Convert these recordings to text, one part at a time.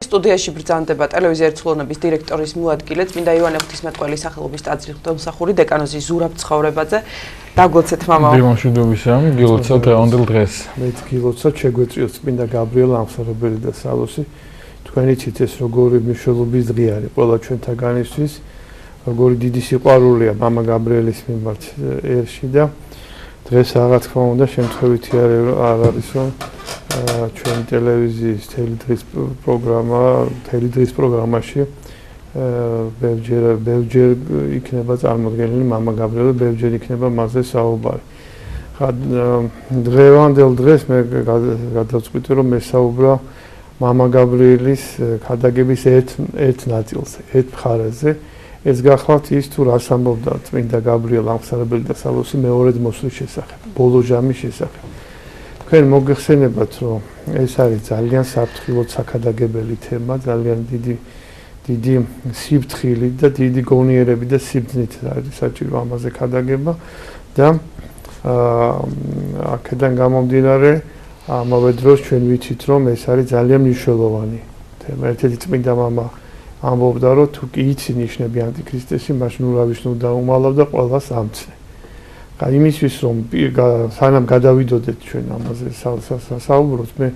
სტუდიაში ბრძანდება ტელევიზია ერთხელონების დირექტორის მოადგილე წმინდა იოანე ღვთისმეტყველის სახელობის ტაძრის ღვთისმსახური დეკანოზი ზურაბ ცხოვრებაძე. დაგლოცეთ მამაო. დიმოშვიდობისა, გილოცავ დღევანდელ დღეს. მეც გილოცავ შეგვეწიოთ წმინდა გაბრიელ ამსარებელი და სალოსი. თქვენი ცით ეს როგორი მნიშვნელობის დღე არის ყველა ჩვენთაგანისთვის. როგორი დიდი სიყვარულია მამა გაბრიელის მიმართ ერში და დღეს რა თქმა უნდა შემთხვევითი არ არის რომ ჩვენი ტელევიზიის თელი დღის პროგრამაში ბევრჯერ იქნება წარმოდგენილი მამა გაბრიელი, ბევრჯერ იქნება მასზე საუბარი. დღევანდელ დღეს მე გადავწყვიტე რომ მესაუბრა მამა გაბრიელის ქადაგების ერთ ნაწილზე, ერთ მხარეზე. ეს გახლავთ ის თუ რას ამბობდა წმინდა გაბრიელ ამხსარებელი და სალოსი მეორედ მოსვლის შესახებ, ბოლო ჟამის შესახებ. თქვენ მოგეხსენებათ რომ ეს არის ძალიან საფრთხილო საქადაგებელი თემა, ძალიან დიდი სიფრთხილით და დიდი გონიერებით და სიბრძნით არის საჭირო ამაზე ქადაგება და აქედან გამომდინარე ამავე დროს ჩვენ ვიცით რომ ეს არის ძალიან მნიშვნელოვანი თემა. ერთ-ერთი წმინდა მამა ამბობდა რომ თუ კი იცი ნიშნები ანტიქრისტესი, მაშინ ურავის ნუ დაუმალავ და ყველას ამცნე. იმისთვის რომ სანამ გადავიდოდეთ ჩვენ ამაზე საუბროთ, მე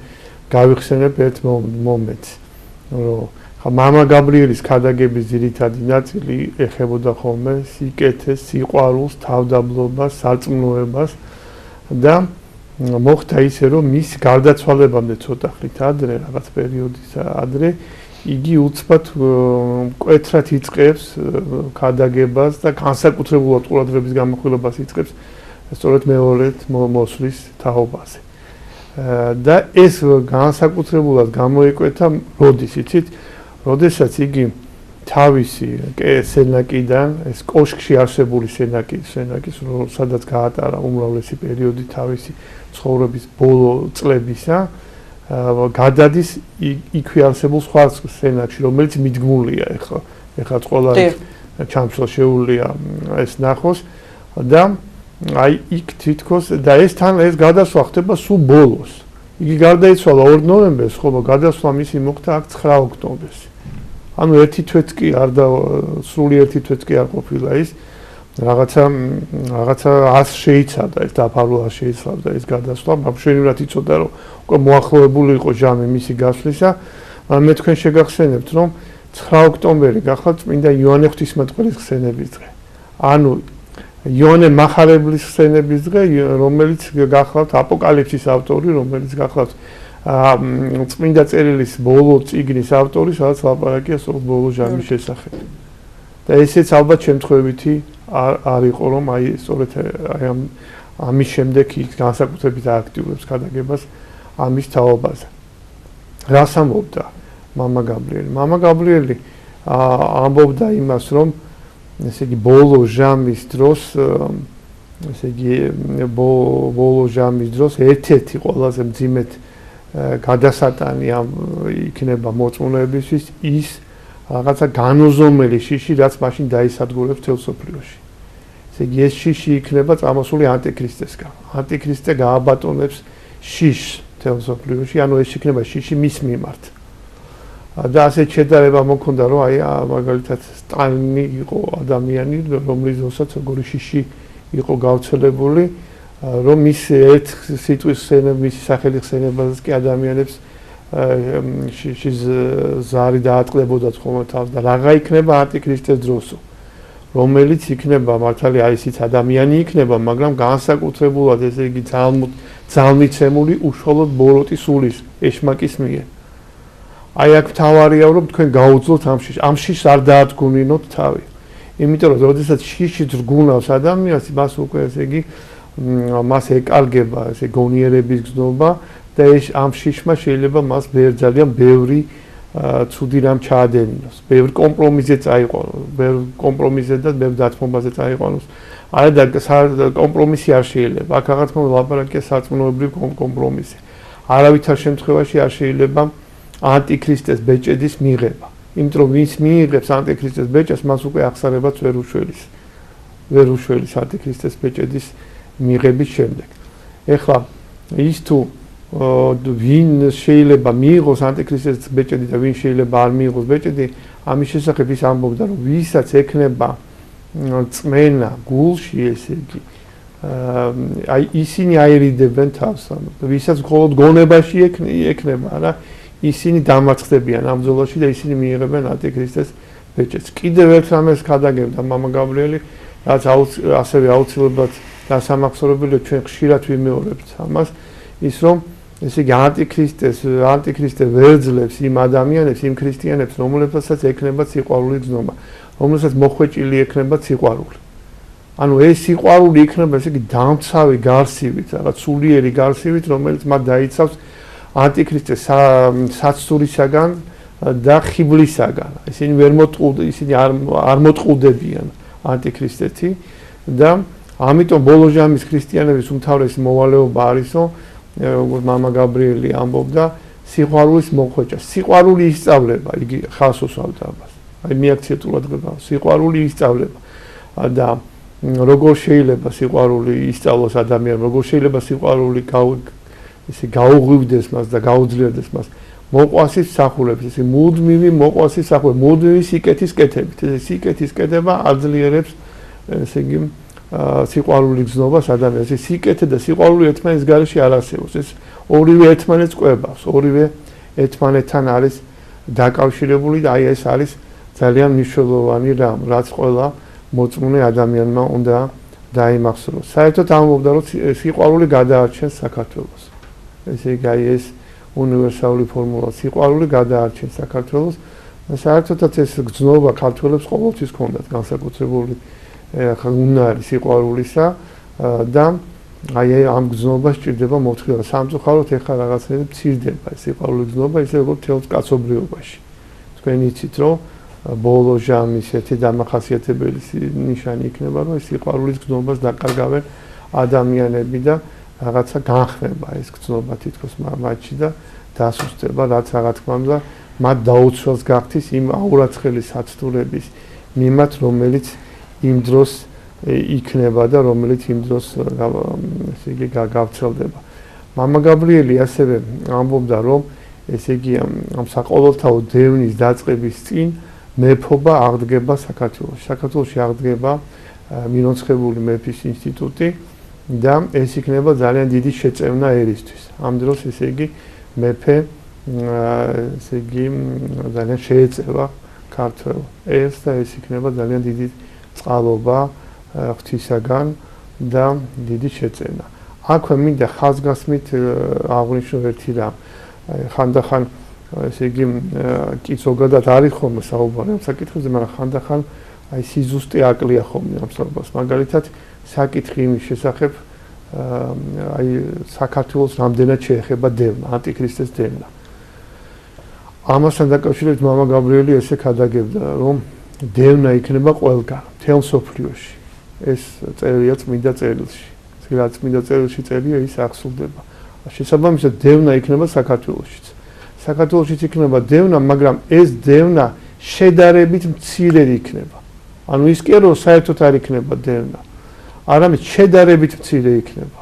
გავიხსენებ ერთ მომენტს, რომ მამა გაბრიელის ქადაგების ძირითადი ნაწილი ეხებოდა ხოლმე სიკეთეს, სიყვარულს, თავდაბლობას, სარწმუნოებას და მოხდა ისე რომ მის გარდაცვალებამდე ცოტა ხნით ადრე, რაღაც პერიოდის ადრე იგი უცბად მკვეთრად იწყებს ქადაგებას და განსაკუთრებულად ყურადღების გამახვილებას იწყებს სწორედ მეორედ მოსვლის თაობაზე. და ეს განსაკუთრებულად გამოიკვეთა როდის იცით, როდესაც იგი თავისი სენაკიდან, ეს კოშკში არსებული სენაკის, სადაც გაატარა უმრავლესი პერიოდი თავისი ცხოვრების ბოლო წლებისა, გადადის იქვე არსებულ სხვა სენაკში, რომელიც მიდგმულია ეხლა ყველა ჩამსვლელ შეუულია ეს ნახოს და აი იქ თითქოს და ეს გადასვლა ხდება სულ ბოლოს. იგი გარდაიცვალა 2 ნოემბერს, ხოლო გადასვლა მისი მოხდა აქ 9 ოქტომბერს. ანუ ერთი თვეც კი სრული ერთი თვეც კი არ ყოფილა ის რაღაცა 100 შეიცავდა ეს დაფარვა შეიცავდა ეს გადასვლა, მშვენივრად იცოდა რომ უკვე მოახლოებული იყო ჟამი მისი გასვლისა. მე თქვენ შეგახსენებთ რომ 9 ოქტომბერი გახლავთ წმინდა იოანე ღვთისმეტყველის ხსენების დღე. ანუ იოანე მახარებლის ხსენების დღე, რომელიც გახლავთ აპოკალიფსის ავტორი, რომელიც გახლავთ წმინდა წერილის ბოლო წიგნის ავტორი, სადაც ლაპარაკია ბოლო ჟამის შესახებ. და ესეც ალბათ შემთხვევითი არ იყო რომ აი სწორედ ამის შემდეგ ის განსაკუთრებით აქტიურებს ქადაგებას ამის თაობაზე. რას ამბობდა მამა გაბრიელი? მამა გაბრიელი ამბობდა იმას რომ ესე იგი ბოლო ჟამის დროს ბოლო ჟამის დროს ერთ-ერთი ყველაზე მძიმედ გადასატანი იქნება მოწმუნეებისთვის ის რაღაცა განუზომელი შიში, რაც მაშინ დაისადგურებს მთელ სოფლიოში. ესე იგი ეს შიში იქნება წამოსული ანტიქრისტესგან. ანტიქრისტე გააბატონებს შიშს მთელ სოფლიოში, ანუ ეს იქნება შიში მის მიმართ. და ასეთ შედარება მოქონდა, რომ აი მაგალითად სტალინი იყო ადამიანი, რომლის დროსაც როგორი შიში იყო გავრცელებული, რომ მის ერთ სიტყვის ხსენების, სახელი ხსენებაზეც კი ადამიანებს შიშის ზარი დაატყდებოდათ ხოლმე თავს და რაღა იქნება ანტიქრისტეს დროსო, რომელიც იქნება მართალი აი ისიც ადამიანი იქნება, მაგრამ განსაკუთრებულად ესე იგი ძალმიცემული უშუალოდ ბოროტის სულის ეშმაკის მიერ. აი აქ თავარია რომ თქვენ გაუძლოთ ამ შიშს არ დაადგუნინოთ თავი. იმიტომ რომ როდესაც შიში ძრგუნავს ადამიანს, მას უკვე ესე იგი მას ეკარგება ესე გონიერების გზნობა და ეს ამ შიშმა შეიძლება მას ძალიან ბევრი ცუდი რამ ჩაადენინოს. ბევრი კომპრომისზე წაიყვანოს, ბევრი კომპრომისზე და ბევრი დათმობაზე წაიყვანოს. არა და კომპრომისი არ შეიძლება. აქ რა თქმა უნდა ლაპარაკია სარწმუნოებრივ კომპრომისზე. არავითარ შემთხვევაში არ შეიძლება ანტიქრისტეს ბეჭედის მიღება. იმიტომ რომ ვინც მიიღებს ანტიქრისტეს ბეჭედს, მას უკვე აღსარებაც ვერ უშველის ანტიქრისტეს ბეჭედის მიღების შემდეგ. ეხლა ის თუ ვინ შეიძლება მიიღოს ანტიქრისტეს ბეჭედი და ვინ შეიძლება არ მიიღოს ბეჭედი, ამის შესახებ ის ამბობდა, რომ ვისაც ექნება წმენა გულში, ესე იგი, აი ისინი აირიდებენ თავს, ვისაც მხოლოდ გონებაში ექნება, რა, ისინი დამარცხდებიან ამ ბრძოლაში და ისინი მიიღებენ ანტიქრისტეს ბეჭედს. კიდევ ერთ რამეს გადაგებდა მამა გაბრიელი, რაც ასევე აუცილებლად დასამახსოვრებელია, ჩვენ ხშირად ვიმეორებთ ამას, ის რომ ესე იგი ანტიქრისტე ვერძლებს იმ ადამიანებს, იმ ქრისტიანებს, რომლებსაც ექნება სიყვარული გზნობა, რომლებსაც მოხვეჭილი ექნება სიყვარული. ანუ ეს სიყვარული იქნება ესე იგი დამცავი გარსივით, რაღაც სულიერი გარსივით, რომელიც მათ დაიცავს ანტიქრისტეს საცურისაგან და ხიბლისაგან. ისინი ისინი არ მოტყუდებიან ანტიქრისტეთი და ამიტომ ბოლო ჟამის ქრისტიანების უმთავრესი მოვალეობა არის, რომ როგორც მამა გაბრიელი ამბობდა, სიყვარულის მოხვეჭა. სიყვარული ისწავლება, იგი ხალხს უსვამდა ამას. აი მიაქცენტულად გქონდა, სიყვარული ისწავლება. და როგორ შეიძლება სიყვარული ისწავლოს ადამიანს, როგორ შეიძლება სიყვარული გაუღვივდეს მას და გაუძლიერდეს მას. მოყვასის მსახურებით, ესე მუდმივი მოყვასის მსახურებით, მუდმივი სიკეთის კეთებით. ესე სიკეთის კეთება აძლიერებს, ესე იგი სიყვარული გზნობას ადამიანს. ეს სიკეთე და სიყვარული ერთმანეთის გარეშე არ არსებობს. ეს ორივე ერთმანეთს კვებავს, ორივე ერთმანეთთან არის დაკავშირებული და აი ეს არის ძალიან მნიშვნელოვანი რამ, რაც ყველა მოწმუნე ადამიანმა უნდა დაიმახსოვროს. საერთოდ ამბობდა, რომ სიყვარული გადაარჩენს საქართველოს. ესე იგი აი ეს უნივერსალური ფორმულა, სიყვარული გადაარჩენს საქართველოს. საერთოდაც ეს გზნობა ქართველებს ყოველთვის ჰქონდათ განსაკუთრებული უნარი სიყვარულისა და აი ამ გზნობას სჭირდება მოთხილება. სამწუხაროდ ეხლა რაღაცნაირად მცირდება ეს სიყვარული გზნობა, ისე როგორც თელს კაცობრიობაში. თქვენ იცით, რომ ბოლო ჟამის ერთი დამახასიათებელი ნიშანი იქნება, რომ ეს სიყვარულის გზნობას დაკარგავენ ადამიანები და რაღაცა განხმება ეს გზნობა თითქოს მათში და დასუსტება, რაც რა თქმა უნდა მათ დაუცველს გახდის იმ აურაცხელი საცდურების მიმართ, რომელიც იმ დროს იქნება და რომელიც იმ დროს ესე იგი გავრცელდება. მამა გაბრიელი ასევე ამბობდა, რომ ესე იგი ამ საყოველთაო დევნის დაწყების წინ მეფობა აღდგება საქართველოში. საქართველოში აღდგება მირონცხებული მეფის ინსტიტუტი და ეს იქნება ძალიან დიდი შეწევნა ერისთვის. ამ დროს ესე იგი მეფე ესე იგი ძალიან შეეწევა ქართველ ერს და ეს იქნება ძალიან დიდი წყალობა ღვთისაგან და დიდი შეწევნა. აქვე მინდა ხაზგასმით აღვნიშნო ერთი რამ. ხანდახან ესე იგი კი ზოგადად არის ხოლმე საუბარი ამ საკითხებზე, მაგრამ ხანდახან აი სიზუსტე აკლია ხოლმე ამ საუბარს. მაგალითად, საკითხი იმის შესახებ აი საქართველოს რამდენად შეეხება დევნა, ანტიქრისტეს დევნა. ამასთან დაკავშირებით მამა გაბრიელი ესე გადაგებდა, რომ დევნა იქნება ყველგან, მთელ მსოფლიოში. ეს წერია წმინდა წერილში. რაც წმინდა წერილში წერია, ის აღსრულდება. შესაბამისად, დევნა იქნება საქართველოშიც. საქართველოშიც იქნება დევნა, მაგრამ ეს დევნა შედარებით მცირე იქნება. ანუ ის კი რომ საერთოდ არ იქნება დევნა. არამედ შედარებით მცირე იქნება.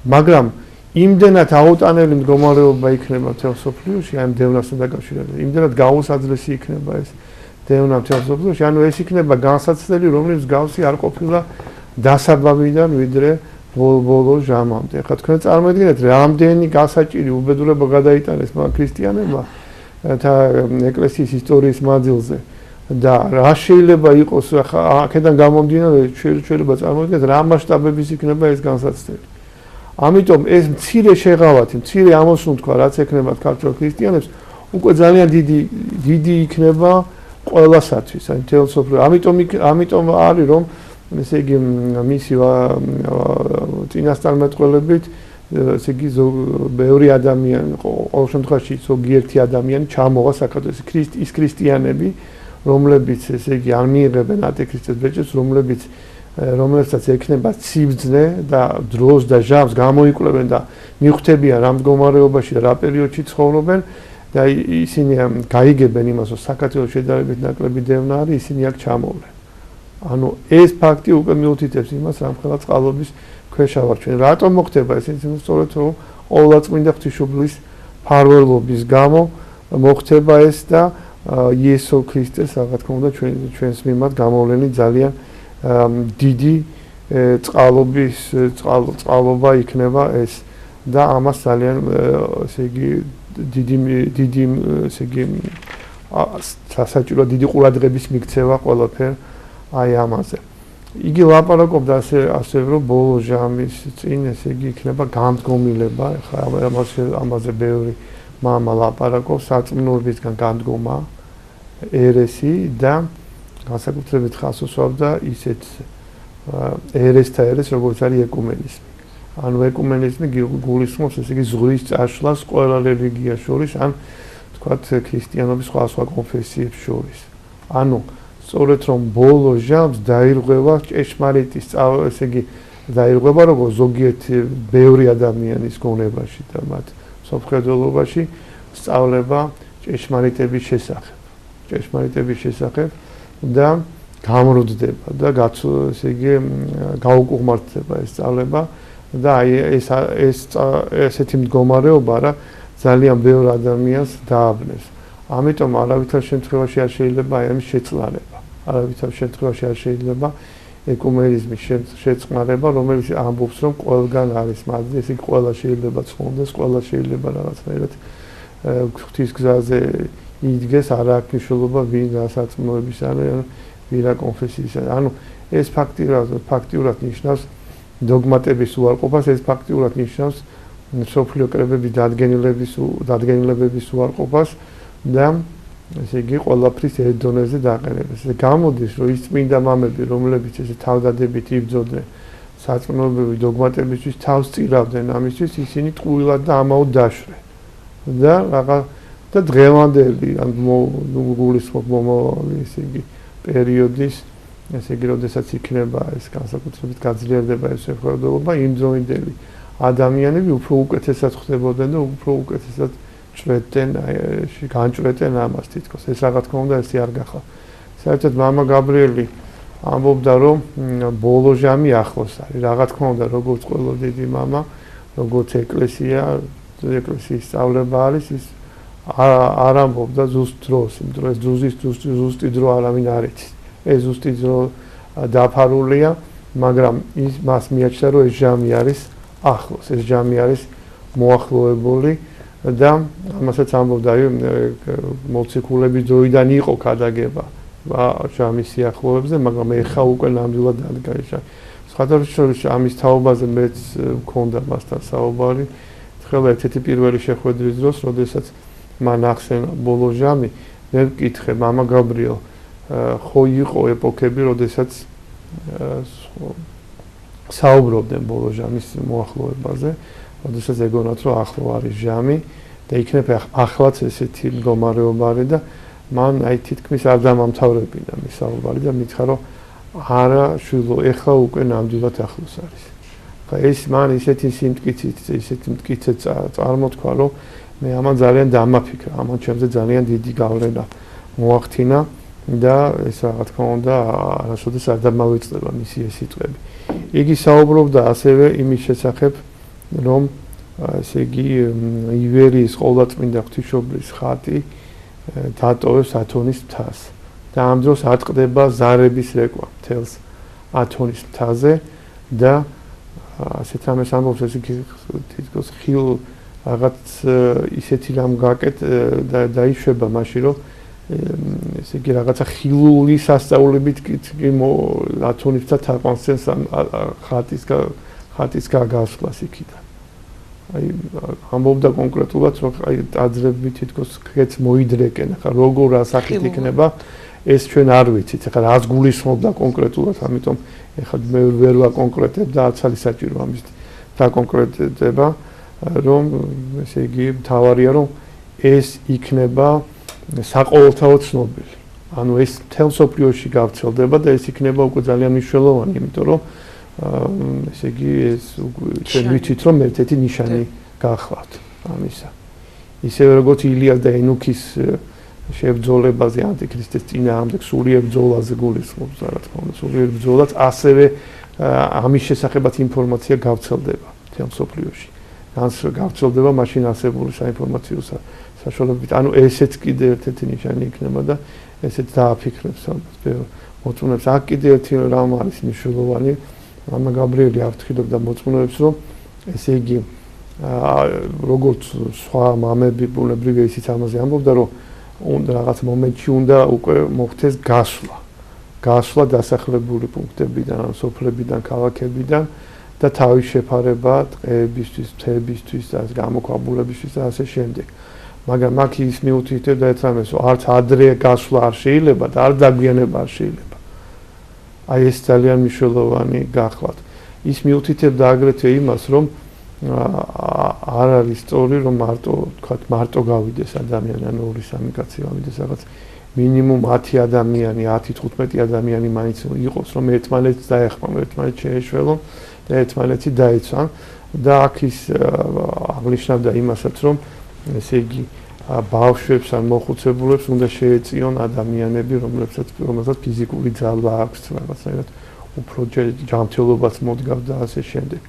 მაგრამ იმდენად აუტანელი მდგომარეობა იქნება მთელ მსოფლიოში, აი დევნასთან დაკავშირებით. იმდენად გაუსაძლესი იქნება ეს დევნა მთელ მსოფლიოში, ანუ ეს იქნება განსაცდელი, რომელიც გავსი არ ყოფილა დასაბამიდან ვიდრე ბოლო ჟამამდე. ხა თქვენ წარმოიდგინეთ, რამდენი გასაჭირი უბედურება გადაიტანეს მაგ ქრისტიანებმა და ეკლესიის ისტორიის მანძილზე და რა შეიძლება იყოს აქედან გამომდინარე, შეიძლება წარმოიდგინეთ, რა მასშტაბების იქნება ეს განსაცდელი. ამიტომ ეს მცირე შეღავათი, მცირე ამოსუნთქვა, რაც ექნებათ ქართველ ქრისტიანებს, უკვე ძალიან დიდი იქნება ყველასათვის, აი მთელ მსოფლიოში. ამიტომ არის რომ ესე იგი მისი წინასწარმეტყველებით ესე იგი ბევრი ადამიანი, ყოველ შემთხვევაში ზოგიერთი ადამიანი ჩამოვა საქართველოს ის ქრისტიანები, რომლებიც ესე იგი არ მიიღებენ ანტიქრისტეს ბეჭედს, რომლებსაც ექნება სიბრძნე და დროს და ჟამს გამოიკვლევენ და მიხვდებიან რა მდგომარეობაში და რა პერიოდში ცხოვრობენ და ისინი გაიგებენ იმას, რომ საქართველოს შედარებით ნაკლები დევნა არის, ისინი აქ ჩამოვლენ. ანუ ეს ფაქტი უკვე მიუთითებს იმას, რომ ხელა წყალობის ქვეშ ვარ ჩვენ. რატომ მოხდება ეს? სწორედ რომ ყოვლადწმინდა ღვთისმშობლის მფარველობის გამო მოხდება ეს და იესო ქრისტეს რა თქმა უნდა ჩვენს მიმართ გამოვლენი ძალიან დიდი წყალობა იქნება ეს და ამას ძალიან ესე იგი დიდი ესე იგი სასაჭირო დიდი ყურადღების მიქცევა ყველაფერ აი ამაზე. იგი ლაპარაკობდა ასე რომ ბოლო ჟამის წინ ესე იგი იქნება განდგომილება, ხა ამაზე ბევრი მამა ლაპარაკობს, საწმუნოებისგან განდგომა ერესი და განსაკუთრებით ხას უსვამდა ისეთ ერესთა ერეს, როგორც არის ეკუმენიზმი. ანუ ეკუმენიზმი გულისხმობს ესე იგი ზღვის წაშლას ყველა რელიგიას შორის, ან თქვათ ქრისტიანობის სხვა კონფესიებს შორის. ანუ სწორედ რომ ბოლო ჟამს დაირღვევა ჭეშმარიტი ესე იგი დაირღვევა როგორც ზოგიერთი ბევრი ადამიანის გონებაში და მათ სოფხედელობაში სწავლება ჭეშმარიტების შესახებ და გამრუდდება და ესე იგი გაუკუღმართდება ეს სწავლება და აი ესეთი მდგომარეობა რა ძალიან ბევრ ადამიანს დააბნევს. ამიტომ არავითარ შემთხვევაში არ შეიძლება აი ამის შეწყნარება. არავითარ შემთხვევაში არ შეიძლება ეკუმენიზმის შეწყნარება, რომელიც ამბობს რომ ყველგან არის მადლი, ესე იგი ყველა შეიძლება ცხოვრდეს, ყველა შეიძლება რაღაცნაირად ღვთის გზაზე იდგეს, არ აქვს მნიშვნელობა ვინ გასაწმუნოების ან ვირა კონფესიის. ანუ ეს ფაქტიურად ნიშნავს დოგმატების უარყოფას, ეს ფაქტიურად ნიშნავს სოფლიო კრებების დადგენილებების უარყოფას და ესე იგი ყველაფრის ერთ დონეზე დაყენებას. გამოდის რომ ის წმინდა მამები, რომლებიც ესე თავდადებით იბრძოდნენ საწმუნოებრივი დოგმატებისთვის, თავს წირავდნენ ამისთვის, ისინი ტყუილად და ამაოდ დაშვრენ. და დღევანდელი ან გულისხმობ მომავალი ესე იგი პერიოდის ესე იგი როდესაც იქნება ეს განსაკუთრებით გაძლიერდება ეს შეხედულობა, იმ დროინდელი ადამიანები უფრო უკეთესად ხდებოდნენ და უფრო უკეთესად განჭრედნენ ამას თითქოს. ეს რა თქმა უნდა ესე არ გახა. საერთოდ მამა გაბრიელი ამბობდა რომ ბოლო ჟამი ახლოს არის. რა თქმა უნდა როგორც ყველა დიდი მამა, როგორც ეკლესიის სწავლება არის, ის არ ამბობდა ზუსტ დროს, იმ დროს ზუსტი დრო არავინ არ იცის. ეს ზუსტი დრო დაფარულია, მაგრამ მას მიაჩნდა რომ ეს ჟამი არის ახლოს, ეს ჟამი არის მოახლოებული და ამასაც ამბობდა მოციქულების დროიდან იყო ქადაგება ჟამის სიახლოვეებზე, მაგრამ ეხლა უკვე ნამდვილად დადგა. სხვადასხვა ამის თაობაზე მეც მქონდა მასთან საუბარი. ხელა ერთ-ერთი პირველი შეხვედრის დროს, როდესაც მან ახსენა ბოლო ჟამი, მე ვკითხე მამა გაბრიელ, ხო იყო ეპოქები, როდესაც საუბრობდნენ ბოლო ჟამის მოახლოებაზე, როდესაც ეგონათ რომ ახლო არის ჟამი და იქნებ ახლაც ესეთი მდგომარეობა არის და მან აი თითქმის არ დამამთავრებინა მის საუბარი და მითხრა რომ არა შვილო, ეხლა უკვე ნამდვილად ახლოს არის. ეს მან ისეთი სიმტკიცით, ისეთი მტკიცეთ წარმოთქვა, რომ მე ამან ძალიან დამაფიქრა, ამან ჩემზე ძალიან დიდი გავლენა მოახდინა და ეს რა თქმა უნდა არასოდეს არ დამავიწყდება მისი ეს სიტყვები. იგი საუბრობდა ასევე იმის შესახებ, რომ ესე იგი ივერიის ყოვლადწმინდა ღვთისმშობლის ხატი დატოვებს ათონის მთას და ამ დროს ატყდება ზარების რეკვა მთელს ათონის მთაზე და ასეთ რამეს ამბობს ეს თითქოს ხილ რაღაც ისეთი რამ გაკეთ და დაიშვება მაშინ რომ ესე იგი რაღაცა ხილული სასწაულებით ათონის მთა თაყვანს ხატის გასვლას იქიდან. აი ამბობდა კონკრეტულად რომ აი დაძრები თითქოს ხეთს მოიდრეკენ, ხა როგორ ასახით იქნება ეს ჩვენ არ ვიცით. ხა რას გულისხმობდა კონკრეტულად, ამიტომ ეხლა მე ვერ ვაკონკრეტებ და არც არის საჭირო ამის დაკონკრეტება, რომ ესე იგი მთავარია რომ ეს იქნება საყოველთაო ცნობილი. ანუ ეს მთელ სოფლიოში გავრცელდება და ეს იქნება უკვე ძალიან მნიშვნელოვანი, იმიტომ რომ ესე იგი ეს ჩვენ ვიცით რომ ერთ-ერთი ნიშანი გახლავთ ამისა. ისევე როგორც ილიას და ენუქის შებრძოლებაზე ანტიქრისტეს წინააღმდეგ სულიერ ბრძოლაზე გულისხმობს, რა თქმა უნდა, სულიერ ბრძოლას ასევე ამის შესახებაც ინფორმაცია გავრცელდება მთელ სოფლიოში. გავრცელდება მაშინ არსებული საინფორმაციო საშუალებებით. ანუ ესეც კიდე ერთ-ერთი ნიშანი იქნება და ესეც დააფიქრებს მოწმუნეებს. აქ კიდე ერთი რამ არის მნიშვნელოვანი, მამა გაბრიელი ავთქიდობდა მოწმუნეებს, რომ ესე იგი როგორც სხვა მამები ბუნებრივია ისიც ამაზე ამბობდა, რომ უნდა რაღაც მომენტში უნდა უკვე მოხდეს გასვლა დასახლებული პუნქტებიდან, სოფლებიდან, ქალაქებიდან და თავის შეფარება ტყეებისთვის, მთებისთვის და გამოქვაბულებისთვის და ასე შემდეგ. მაგრამ აქ ის მიუთითებდა ერთ რამეს, რომ არც ადრე გასვლა არ შეიძლება და არ დაგვიანება არ შეიძლება. აი ეს ძალიან მნიშვნელოვანი გახლავთ. ის მიუთითებდა აგრეთვე იმას, რომ არ არის სწორი, რომ მარტო გავიდეს ადამიანი, ანუ 2-3 კაცი გავიდეს, რაღაც მინიმუმ 10 ადამიანი, 10-15 ადამიანი მაინც იყოს, რომ ერთმანეთს დაეხმარონ, ერთმანეთს შეეშველონ და ერთმანეთი დაეცვან და აქ ის აღნიშნავდა იმასაც, რომ ესე იგი ბავშვებს ან მოხუცებულებს უნდა შეეწიონ ადამიანები, რომელსაც ფიზიკური ძალა აქვს, რაღაცნაირად უფრო ჯანმრთელობაც მოდგავს და ასე შემდეგ.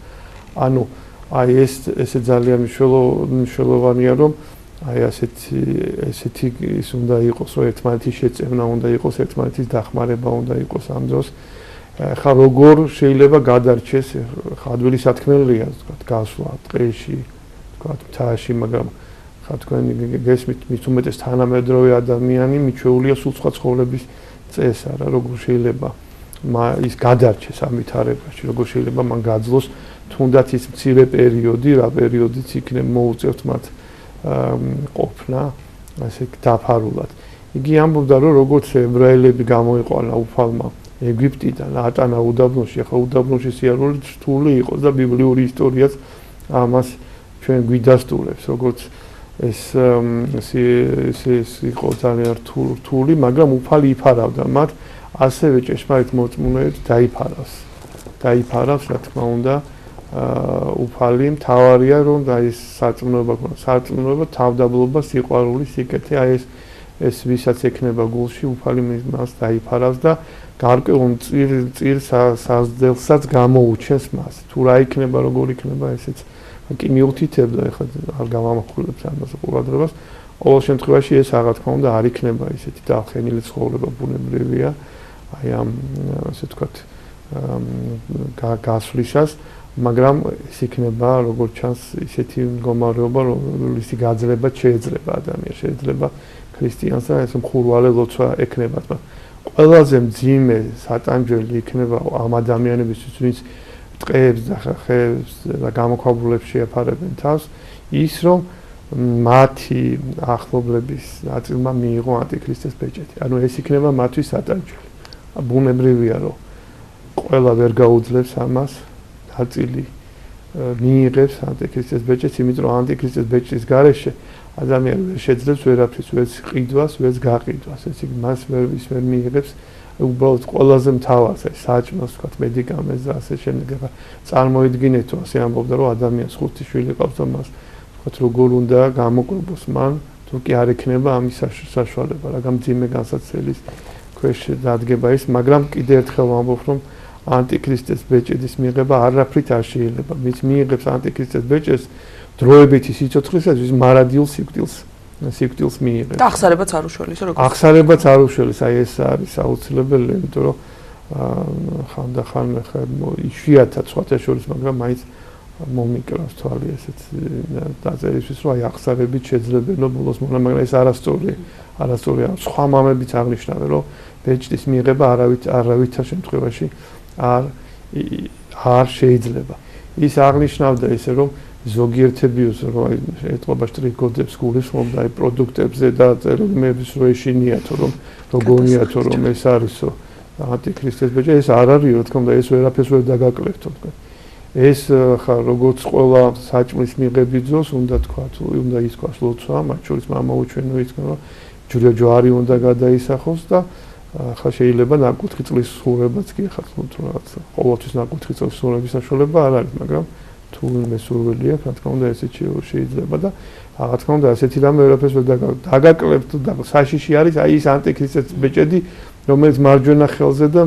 ანუ აი ესე ძალიან მნიშვნელოვანია, რომ აი ესეთი ის უნდა იყოს, რომ ერთმანეთის შეწევნა უნდა იყოს, ერთმანეთის დახმარება უნდა იყოს ამ დროს. ხა როგორ შეიძლება გადარჩეს, ხა ადვილი სათქმელია, თქვათ, გასვლა ტყეში, თქვათ, მთაში, მაგრამ ხა თქვენ გესმით, მით უმეტეს თანამედროვე ადამიანი მიჩვეულია სულ სხვა ცხოვრების წესა რა, როგორ შეიძლება ის გადარჩეს ამ ვითარებაში, როგორ შეიძლება მან გაძლოს თუნდაც ის მცირე პერიოდი, რა პერიოდიც იქნება მოუწევთ მათ ყოფნა, ასე დაფარულად. იგი ამბობდა, რომ როგორც ებრაელები გამოიყვანა უფალმა ეგვიპტიდან, ატანა უდაბნოში, ახლა უდაბნოში სიარული რთული იყოს და ბიბლიური ისტორიაც ამას ჩვენ გვიდასტურებს, როგორც ეს იყო ძალიან რთული, მაგრამ უფალი იფარავდა მათ, ასევე ჭეშმარიტ მოწმუნეებს დაიფარავს, რა თქმა უნდა, უფალი მთავარია, რომ აი ეს სარწმუნოება, თავდაბლობა, სიყვარული, სიკეთე, აი ეს ვისაც ექნება გულში, უფალი მას დაიფარავს და გარკვეულ წირ საზრდელსაც გამოუჩენს მას. თუ რა იქნება, როგორ იქნება, ესეც კი მიუთითებდა, ეხლა არ გავამახვილებს ამას ყურადღებას. ყოველ შემთხვევაში ეს რა თქმა უნდა არ იქნება ისეთი დაახენილი ცხოვრება ბუნებრივია, აი ამ ასე ვთქვათ, გასვლისას, მაგრამ ეს იქნება როგორც ჩანს ისეთი მდგომარეობა, რომლისი გაძლება შეიძლება ადამიანს, შეიძლება ქრისტიანს და ეს მხურვალე ლოცვა ექნება. ყველაზე მძიმე სატანჯველი იქნება ამ ადამიანებისთვის, ვინც ტყეებს და ხეებს და გამოქვაბულებს შეაფარებენ თავს, ის რომ მათი ახლობლების ნაწილმა მიიღო ანტიქრისტეს ბეჭედი. ანუ ეს იქნება მათთვის სატანჯველი. ბუნებრივია, რომ ყველა ვერ გაუძლებს ამას, ნაწილი მიიღებს ანტიქრისტეს ბეჭედს, იმიტომ რომ ანტიქრისტეს ბეჭდის გარეშე ადამიანი ვერ შეძლებს ვერაფრის, ვერც ყიდვას, ვერც გაყიდვას. ეს იგი მას ვერ მიიღებს, უბრალოდ ყველაზე მთავარს ეს საჭმელს, ვთქვათ, მედიკამენტს და ასე შემდეგ. წარმოიდგინეთ, თუ ასე ამბობდა, რომ ადამიანს 5 შვილი ყავს და მას ვთქვათ, როგორ უნდა გამოკვებოს მან, თუ კი არ ექნება ამის საშუალება, რადგან მძიმე განსაცდელის ქვეშ დადგება ის, მაგრამ კიდევ ერთხელ ვამბობ, რომ ანტიქრისტეს ბეჭედის მიღება არაფრით არ შეიძლება. ვინც მიიღებს ანტიქრისტეს ბეჭედს, დროებითი სიცოცხლისათვის მარადიულ სიკვდილს მიიღებს. და აღსარებაც არ უშველის, როგორ? აღსარებაც არ უშველის, აი ეს არის აუცილებელი, იმიტომ რომ ხანდახან იშვიათად სხვათა შორის, მაგრამ მაინც მომიკრავს თვალი ესეც დაწერისთვის, რომ აი აღსარებით შეძლებენო ბოლოს მონა, მაგრამ ეს არასწორია. სხვა მამებიც აღნიშნავენ, რომ ბეჭდის მიღება არავითარ შემთხვევაში არ შეიძლება. ის აღნიშნავდა ისე, რომ ზოგიერთებიოს, რომ აი ეტყობა შტრიქოდებს გულისხმობდა აი პროდუქტებზე და წერილმეების რო ეშინიათო, რომ როგორიათო, რომ ეს არისო ანტიქრისტეს ბეჭედი, ეს არ არის, რა თქმა უნდა, ეს ვერაფერს ვერ დაგაკლებთო, თქვა. ეს ხა როგორც ყველა საჭმლის მიღების დროს უნდა თქვა, უნდა ისქოს ლოცვა, მათ შორის მამაუჩვენო ისქო, რომ ჯვარი უნდა გადაისახოს და ხა შეიძლება ნაკუთხი წლის სურებაც კი ხა თუ რაღაც ყოველთვის ნაკუთხი წლის სურების საშუალება არ არის, მაგრამ თუ მესურველი აქვს, რა თქმა უნდა, ესეც შეიძლება და რა თქმა უნდა, ასეთი რამე ვერაფერს ვერ დაგაკლებთ და საშიში არის აი ის ანტიქრისტეს ბეჭედი, რომელიც მარჯვენა ხელზე და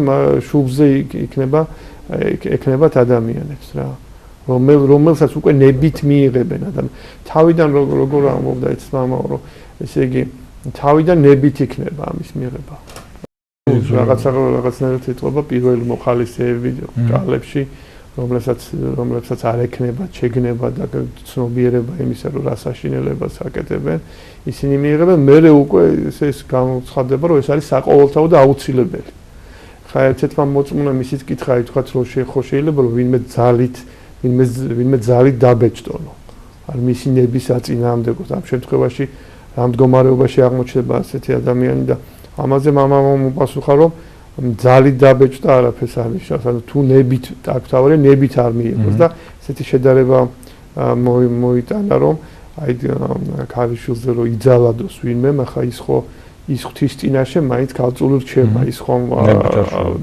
შუბლზე იქნებათ ადამიანებს რა. რომელსაც უკვე ნებით მიიღებენ ადამიანს. თავიდან როგორ ამბობდა ეს მამაო, რომ ესე იგი თავიდან ნებით იქნება ამის მიღება. რაღაცნაირად ეთყობა პირველი მოხალისეები კალებში, რომლებსაც არ ექნება, შეგნება და ცნობიერება იმისა, რომ რა საშინელებას აკეთებენ, ისინი მიიღებენ, მერე უკვე ეს გამოცხადდება, რომ ეს არის საყოველთაო და აუცილებელი. ხა ერთ-ერთმა მოწმუნემ ისიც კითხა, ითქვათ, რომ ხო შეიძლება რომ ვინმე ძალით დაბეჭდონო. არ მისი ნების აწინააღმდეგოთ. ამ შემთხვევაში რა მდგომარეობაში აღმოჩნდება ასეთი ადამიანი და ამაზე მამამ უპასუხა, რომ ძალით დაბეჭდა არაფერს არ ნიშნავს, ანუ თუ ნებით აკთავრე, ნებით არ მიიღოს და ესეთი შედარება მოიტანა, რომ აი ქალიშვილზე რომ იძალადოს ვინმე, ახლა ის ღვთის წინაშე მაინც გაწული რჩება, ის ხომ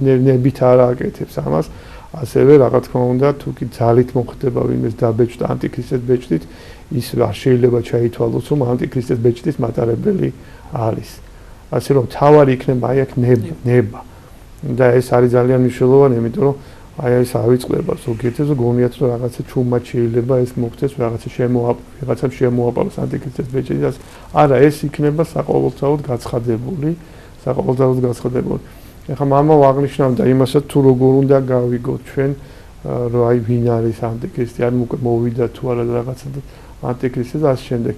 ნებით არ აკეთებს ამას. ასევე რა თქმა უნდა, თუ კი ძალით მოხდება ვინმეს დაბეჭდა ანტიქრისტეს ბეჭდით, ის არ შეიძლება ჩაითვალოს, რომ ანტიქრისტეს ბეჭდის მატარებელი არის. ასე რომ თავარი იქნება აი აქ ნება. და ეს არის ძალიან მნიშვნელოვანი, იმიტომ რომ აი ეს ავიწყდება ზოგიერთი გონიათ რომ რაღაცა ჩუმად შეიძლება ეს მოხდეს, რაღაცა შემოაპაროს ანტიქრისტეს ბეჭდით. არა, ეს იქნება საყოველთაოდ გაცხადებული. ეხლა მამა აღნიშნავდა იმასაც თუ როგორ უნდა გავიგოთ ჩვენ რომ აი ვინ არის ანტიქრისტი, ან უკვე მოვიდა თუ არა რაღაცა ანტიქრისტი და ასე შემდეგ.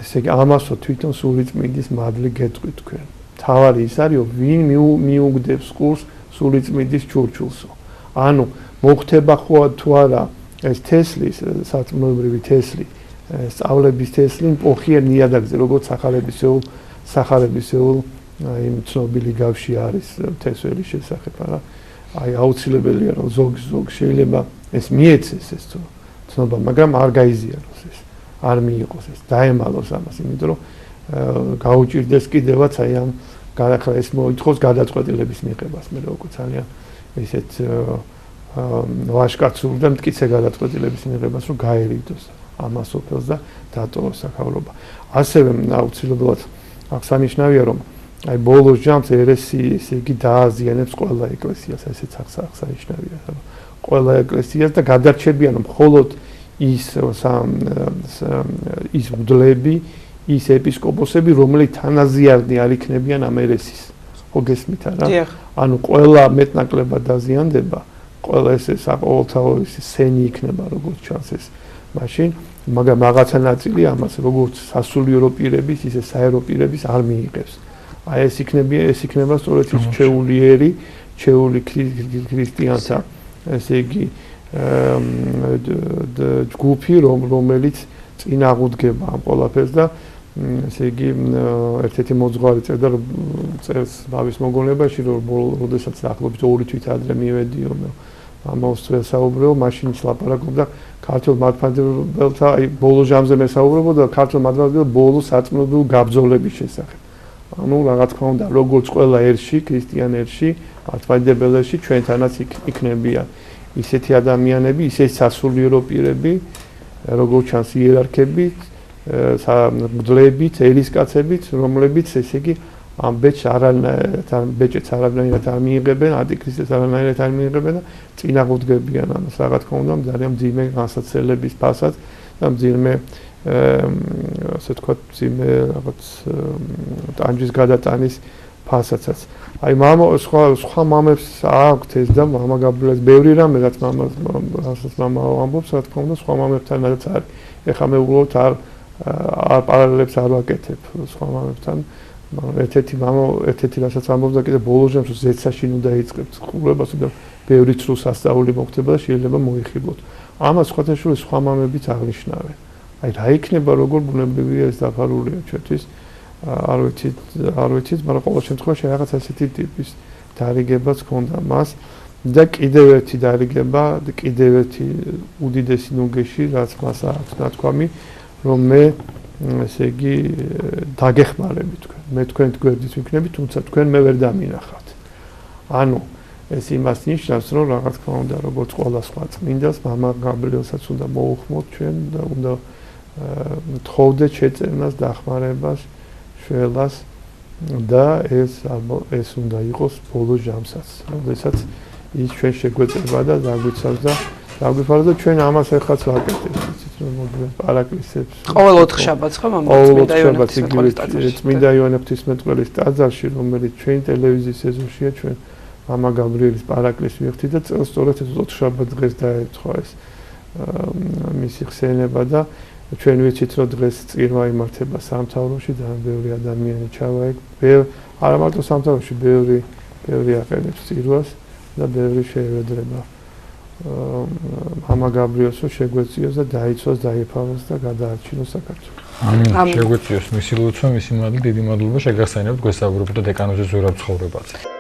ესე იგი ამასო თვითონ სულიწმინდის მადლი გეტყვით თქვენ. თავარი ის არის, ვინ მიუგდებს ყურს სულიწმინდის ჩურჩულსო. ანუ მოხდება ხო თუ არა ეს თესლის, საწმუნოებრივი თესლი, სწავლების თესლი პოხიერ ნიადაგზე, როგორც სახარებისეულ აი ცნობილი გავში არის თესველი შესახებ, არა? აი აუცილებელია რომ ზოგ შეიძლება ეს მიეცეს ეს ცნობა, მაგრამ არ გაიზიაროს ეს, არ მიიღოს ეს, დაემალოს ამას, იმიტომ რომ გაუჭირდეს კიდევაც აი ამ გადახლა ეს მოითხოვს გადაწყვეტილების მიღებას, მე როგორ ძალიან ესეთ ვაშკაცურ და მტკიცე გადაწყვეტილების მიღებას რომ გაერიდოს ამას ოფელს და დატოვოს საქავრობა. ასევე აუცილებლად აღსანიშნავია რომ აი ბოლოს ჯამს ერესი ესე იგი დააზიანებს ყველა ეკლესიას, ესეც აღსანიშნავია, რომ ყველა ეკლესიას და გადარჩებიან მხოლოდ ის მდლები, ის ეპისკოპოსები, რომლებიც თანაზიარნი არ იქნებიან ამ ერესის. ხო გესმით არა? ანუ ყველა მეტნაკლებად დაზიანდება, ყველა ეს საყოველთაო სენი იქნება, როგორც ჩანს ეს მაშინ, მაგრამ რაღაცა ნაწილი ამას როგორც სასულიერო პირების, ისე საერო პირების არ მიიღებს. აი ეს იქნება სწორედ ის ჩეული ქრისტიანთა, ესე იგი ჯგუფი, რომელიც წინ აღუდგება ამ ყველაფერს და ესე იგი ერთ-ერთი მოძღვარი წერდა წერს ბავის მოგონებაში, რომ როდესაც ახლობით 2 თვით ადრე მივედიო ამას ვესაუბრეო, მაშინ ლაპარაკობდა ქართულ მართლმადიდებელთა, აი ბოლო ჟამზე მესაუბრებოდა ქართულ მართლმადიდებელთა ბოლო საწმუნოებრივ გაბრძოლების შესახებ. ანუ რა თქმა უნდა, როგორც ყველა ერში, ქრისტიან ერში, მართლმადიდებელში ჩვენთანაც იქნებიან ისეთი ადამიანები, ისეთი სასულიერო პირები, როგორც ჩანს იერარქებით, მგლებით, ერისკაცებით, რომლებიც ესე იგი ამ ბეჭდს არანაირად არ მიიღებენ, ანტიქრისტეს არანაირად არ მიიღებენ და წინ აღუდგებიან ამას, რა თქმა უნდა, ძალიან მძიმე განსაცდელების ფასად და მძიმე ასე თქვა მძიმე რაღაც ტანჯის გადატანის ფასადაც. აი სხვა მამებს აქვთ ეს და მამა გაბრიელს ბევრი რამე, რაც მამა ამბობს, რა თქმა უნდა, სხვა მამებთანაც არის. ეხლა მე უბრალოდ არ პარალელებს არ ვაკეთებ სხვა მამებთან. ერთ-ერთი რასაც ამბობდა კიდე ბოლო ჟამში ზეცაშინ უნდა იწყებთ ყურებას და ბევრი ცრუ სასწაული მოხდება და შეიძლება მოიხიბლოთ. ამას სხვათაშორის სხვა მამებიც აღნიშნავენ. აი რა იქნება, როგორ ბუნებრივია ეს დაფარულია ჩვენთვის, არ ვიცით, მაგრამ ყოველ შემთხვევაში რაღაც ასეთი ტიპის დარიგებაც ჰქონდა მას და კიდევ ერთი დარიგება, კიდევ ერთი უდიდესი ნუგეში, რაც მას აქვს ნათქვამი, რომ მე ესე იგი დაგეხმარები თქვენ. მე თქვენ გვერდით ვიქნები, თუმცა თქვენ მე ვერ დამინახავთ. ანუ ეს იმას ნიშნავს, რომ რა თქმა უნდა, როგორც ყველა სხვა წმინდას, მამა გაბრიელსაც უნდა მოუხმოთ ჩვენ და უნდა თხოვდეთ შეწერნას, დახმარებას, შველას და ეს უნდა იყოს ბოლო ჟამსაც, როდესაც ის ჩვენ შეგვეწება და დაგვიცავს და დაგვიფარდა და ჩვენ ამას ეხაც ვაკეთებთ, იცით რომ მოგვიყვება პარაკლისებს. ყოველ 4 შაბათს ხო მამა წმინდა იონების მეტყველის ტაძარში. წმინდა იონების მეტყველის ტაძარში, რომელიც ჩვენი ტელევიზიის ეზოში ჩვენ მამა გაბრიელის პარაკლისს ვიხდი და წელს სწორედ ეს 4 შაბათ დღეს დაეწყო ეს მისი ხსენება და ჩვენ ვიცით რომ დღეს წირვა იმართება სამთავროში და ბევრი ადამიანი ჩავა ეგ. არა მარტო სამთავროში, ბევრი აყენებს წირვას და ბევრი შეევედრება მამა გაბრიელს რომ შეგვეციოს და დაიცვას, დაიფაროს და გადაარჩინოს საქართველოს. ამინ. შეგვეციოს მისი ლოცვა, მისი მადლი, დიდი მადლობა შეგახსენებთ, გვესაუბრებთ დეკანოზის ზურაბ ცხოვრებაზე.